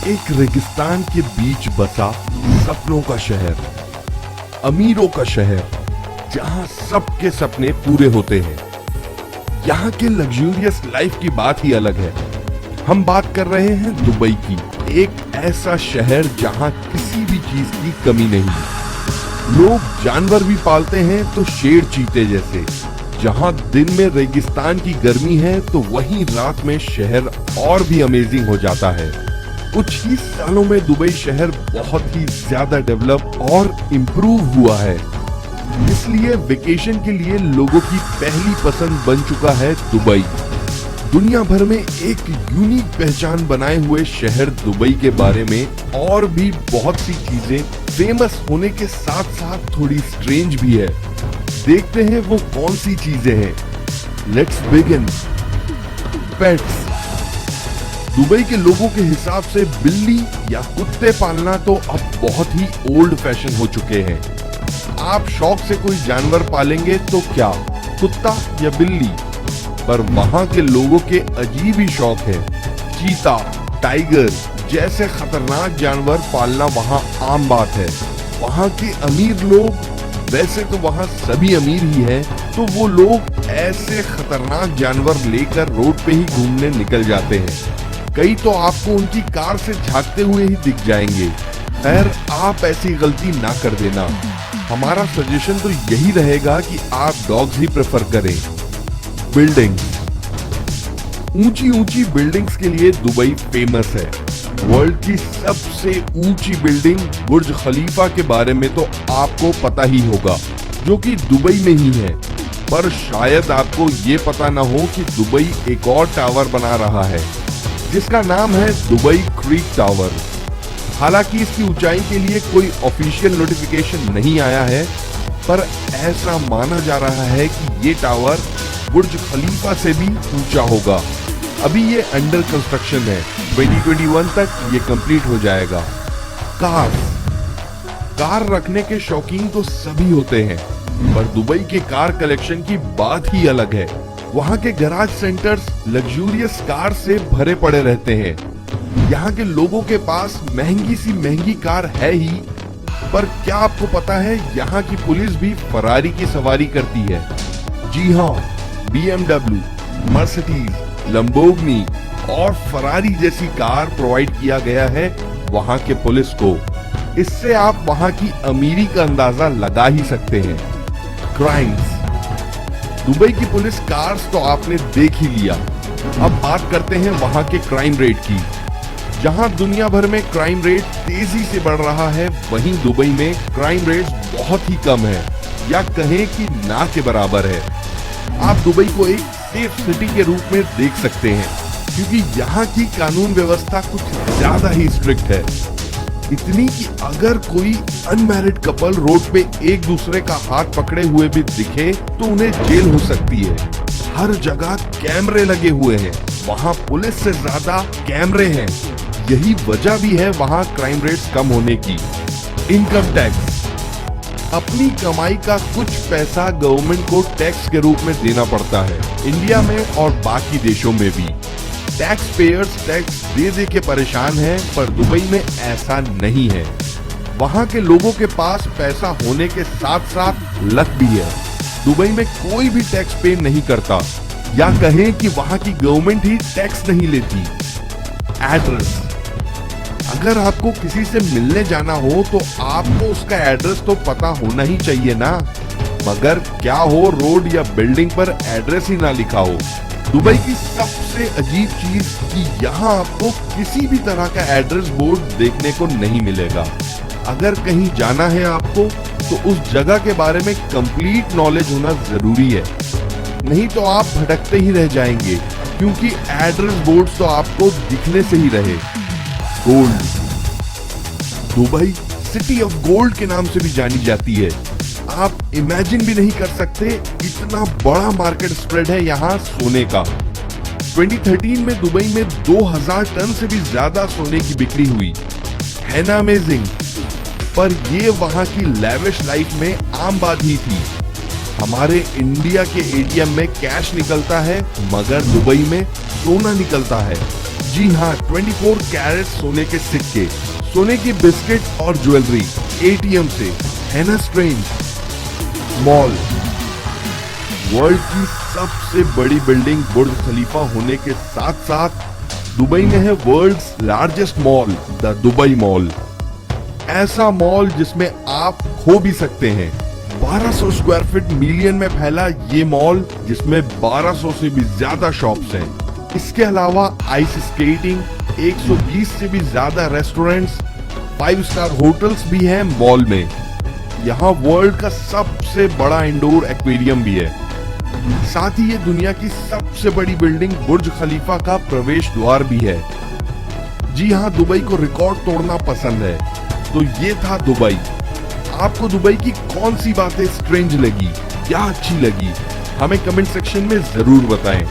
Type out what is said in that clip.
एक रेगिस्तान के बीच बसा सपनों का शहर, अमीरों का शहर, जहां सबके सपने पूरे होते हैं। यहाँ के लग्जूरियस लाइफ की बात ही अलग है। हम बात कर रहे हैं दुबई की, एक ऐसा शहर जहां किसी भी चीज की कमी नहीं। लोग जानवर भी पालते हैं तो शेर चीते जैसे। जहां दिन में रेगिस्तान की गर्मी है तो वहीं रात में शहर और भी अमेजिंग हो जाता है। कुछ ही सालों में दुबई शहर बहुत ही ज्यादा डेवलप और इम्प्रूव हुआ है, इसलिए वेकेशन के लिए लोगों की पहली पसंद बन चुका है दुबई। दुनिया भर में एक यूनिक पहचान बनाए हुए शहर दुबई के बारे में और भी बहुत सी चीजें फेमस होने के साथ साथ थोड़ी स्ट्रेंज भी है। देखते हैं वो कौन सी चीजें हैं। Let's begin. पेट्स। दुबई के लोगों के हिसाब से बिल्ली या कुत्ते पालना तो अब बहुत ही ओल्ड फैशन हो चुके हैं। आप शौक से कोई जानवर पालेंगे तो क्या कुत्ता या बिल्ली, पर वहां के लोगों के अजीब ही शौक है। चीता, टाइगर जैसे खतरनाक जानवर पालना वहां आम बात है। वहां के अमीर लोग, वैसे तो वहां सभी अमीर ही हैं, तो वो लोग ऐसे खतरनाक जानवर लेकर रोड पे ही घूमने निकल जाते हैं। कई तो आपको उनकी कार से झांकते हुए ही दिख जाएंगे। खैर, आप ऐसी गलती ना कर देना। हमारा सजेशन तो यही रहेगा कि आप डॉग्स ही प्रेफर करें। बिल्डिंग्स। ऊंची ऊंची बिल्डिंग्स के लिए दुबई फेमस है। वर्ल्ड की सबसे ऊंची बिल्डिंग बुर्ज खलीफा के बारे में तो आपको पता ही होगा, जो कि दुबई में ही है। पर शायद आपको ये पता ना हो कि दुबई एक और टावर बना रहा है, जिसका नाम है दुबई क्रीक टावर। हालांकि इसकी ऊंचाई के लिए कोई ऑफिशियल नोटिफिकेशन नहीं आया है, पर ऐसा माना जा रहा है कि ये टावर बुर्ज खलीफा से भी ऊंचा होगा। अभी ये अंडर कंस्ट्रक्शन है, 2021 तक ये कंप्लीट हो जाएगा। कार रखने के शौकीन तो सभी होते हैं, पर दुबई के कार कलेक्शन की बात ही अलग है। वहाँ के गैराज सेंटर्स लग्जूरियस कार से भरे पड़े रहते हैं। यहाँ के लोगों के पास महंगी सी महंगी कार है ही, पर क्या आपको पता है यहाँ की पुलिस भी फरारी की सवारी करती है। जी हाँ, BMW, मर्सिडीज, लंबोर्गिनी और फरारी जैसी कार प्रोवाइड किया गया है वहाँ के पुलिस को। इससे आप वहाँ की अमीरी का अंदाजा लगा ही सकते हैं। क्राइम्स। दुबई की पुलिस कार्स तो आपने देख ही लिया। अब बात करते हैं वहां के क्राइम रेट की। जहां दुनिया भर में क्राइम रेट तेजी से बढ़ रहा है, वहीं दुबई में क्राइम रेट बहुत ही कम है, या कहें कि ना के बराबर है। आप दुबई को एक सेफ सिटी के रूप में देख सकते हैं, क्योंकि यहाँ की कानून व्यवस्था कुछ ज्यादा ही स्ट्रिक्ट है। इतनी कि अगर कोई अनमैरिड कपल रोड पे एक दूसरे का हाथ पकड़े हुए भी दिखे तो उन्हें जेल हो सकती है। हर जगह कैमरे लगे हुए हैं, वहाँ पुलिस से ज्यादा कैमरे हैं। यही वजह भी है वहाँ क्राइम रेट्स कम होने की। Income tax. अपनी कमाई का कुछ पैसा गवर्नमेंट को टैक्स के रूप में देना पड़ता है, इंडिया में और बाकी देशों में भी। टैक्स पेयर्स टैक्स दे के परेशान हैं, पर दुबई में ऐसा नहीं है। वहाँ के लोगों के पास पैसा होने के साथ साथ लक भी है। दुबई में कोई भी टैक्स पे नहीं करता, या कहें कि वहाँ की गवर्नमेंट ही टैक्स नहीं लेती। एड्रेस। अगर आपको किसी से मिलने जाना हो तो आपको उसका एड्रेस तो पता होना ही चाहिए ना, मगर क्या हो रोड या बिल्डिंग पर एड्रेस ही ना लिखा हो। दुबई की सबसे अजीब चीज कि यहाँ आपको किसी भी तरह का एड्रेस बोर्ड देखने को नहीं मिलेगा। अगर कहीं जाना है आपको तो उस जगह के बारे में कंप्लीट नॉलेज होना जरूरी है, नहीं तो आप भटकते ही रह जाएंगे, क्योंकि एड्रेस बोर्ड्स तो आपको दिखने से ही रहे। Gold. Dubai city of gold के नाम से भी जानी जाती है। आप इमेजिन भी नहीं कर सकते इतना बड़ा मार्केट स्प्रेड है यहाँ सोने का। 2013 में दुबई में 2000 टन से भी ज्यादा सोने की बिक्री हुई है ना अमेजिंग। पर ये वहाँ की लैविश लाइफ में आम बात ही थी। हमारे इंडिया के एटीएम में कैश निकलता है, मगर दुबई में सोना निकलता है। जी हाँ, 24 कैरेट सोने के सिक्के, सोने की बिस्किट और ज्वेलरी, एटीएम से, है ना स्ट्रेंज? मॉल, वर्ल्ड की सबसे बड़ी बिल्डिंग बुर्ज खलीफा होने के साथ साथ दुबई में है world's largest mall, the Dubai mall. ऐसा मॉल जिसमें आप खो भी सकते हैं। 1200 स्क्वायर फीट मिलियन में फैला ये मॉल, जिसमें 1200 से भी ज्यादा शॉप्स हैं। इसके अलावा आइस स्केटिंग, 120 से भी ज्यादा रेस्टोरेंट्स, 5 स्टार होटल्स भी हैं मॉल में। यहाँ वर्ल्ड का सबसे बड़ा इंडोर एक्वेरियम भी है। साथ ही ये दुनिया की सबसे बड़ी बिल्डिंग बुर्ज खलीफा का प्रवेश द्वार भी है। जी हाँ, दुबई को रिकॉर्ड तोड़ना पसंद है। तो ये था दुबई। आपको दुबई की कौन सी बातें स्ट्रेंज लगी या अच्छी लगी, हमें कमेंट सेक्शन में जरूर बताएं।